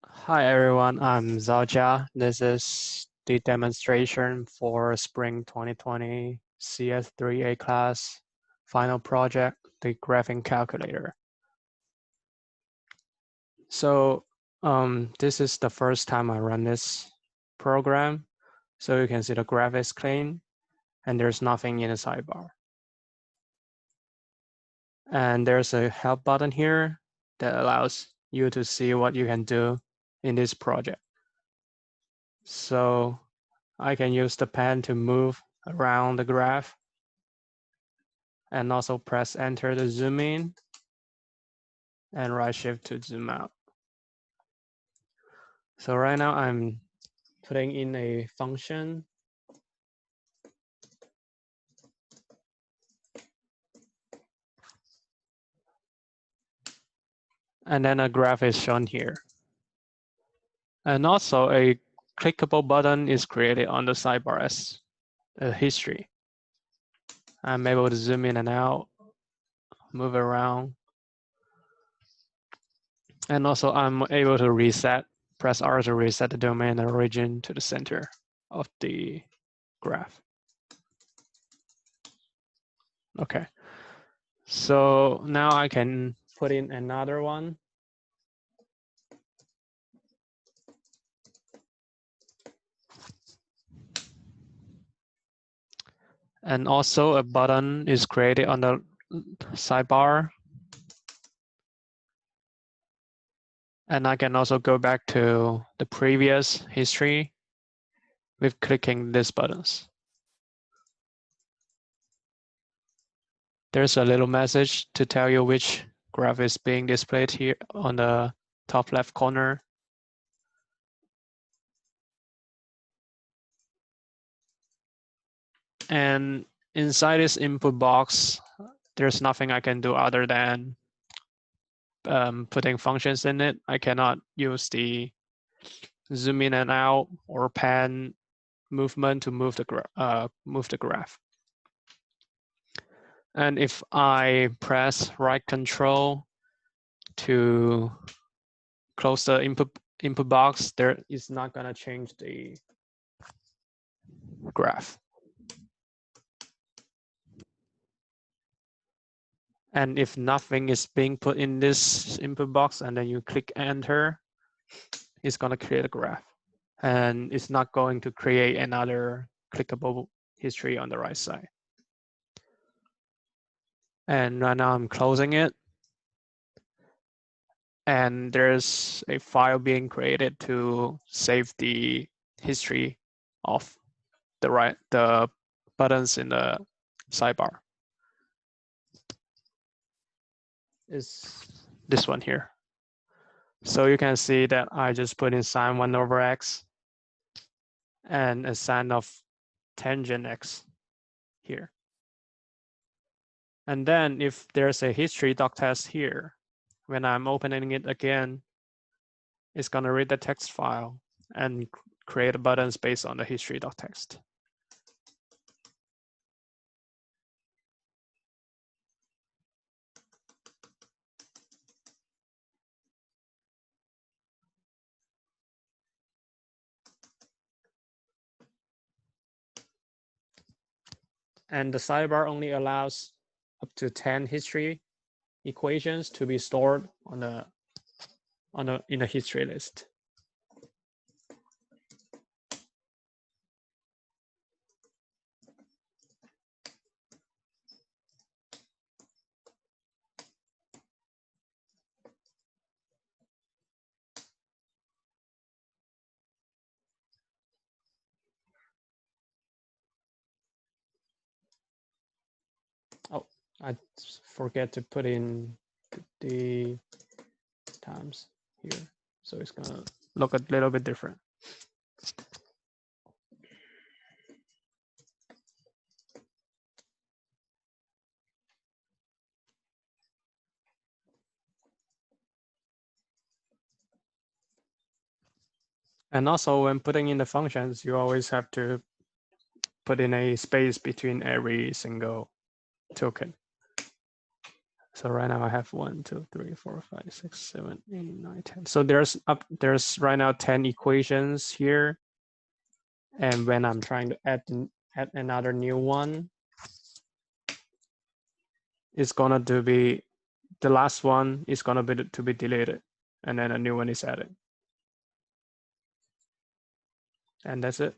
Hi everyone, I'm Zhao Jia. This is the demonstration for Spring 2020 CS3A class final project, the graphing calculator. So this is the first time I run this program. So you can see the graph is clean and there's nothing in the sidebar. And there's a help button here that allows you to see what you can do in this project. So I can use the pen to move around the graph and also press enter to zoom in and right shift to zoom out. So right now I'm putting in a function. And then a graph is shown here. And also a clickable button is created on the sidebar as a history. I'm able to zoom in and out, move around. And also I'm able to reset, press R to reset the domain and origin to the center of the graph. Okay, so now I can put in another one. And also a button is created on the sidebar. And I can also go back to the previous history with clicking these buttons. There's a little message to tell you which graph is being displayed here on the top left corner. And inside this input box, there's nothing I can do other than putting functions in it. I cannot use the zoom in and out or pan movement to move the graph. And if I press right control to close the input box, there is not gonna change the graph. And if nothing is being put in this input box and then you click enter, it's gonna create a graph. And it's not going to create another clickable history on the right side. And right now I'm closing it. And there's a file being created to save the history of the buttons in the sidebar. Is this one here. So you can see that I just put in sine 1 over x and a sine of tangent x here. And then if there's a history doctest here, when I'm opening it again, it's gonna read the text file and create buttons based on the history doctext. And the sidebar only allows up to 10 history equations to be stored in a history list. Oh, I forget to put in the times here. So it's gonna look a little bit different. And also when putting in the functions, you always have to put in a space between every single token. So right now I have 1, 2, 3, 4, 5, 6, 7, 8, 9, 10. So there's right now 10 equations here. And when I'm trying to add another new one, it's gonna to be, the last one is gonna be to be deleted, and then a new one is added. And that's it.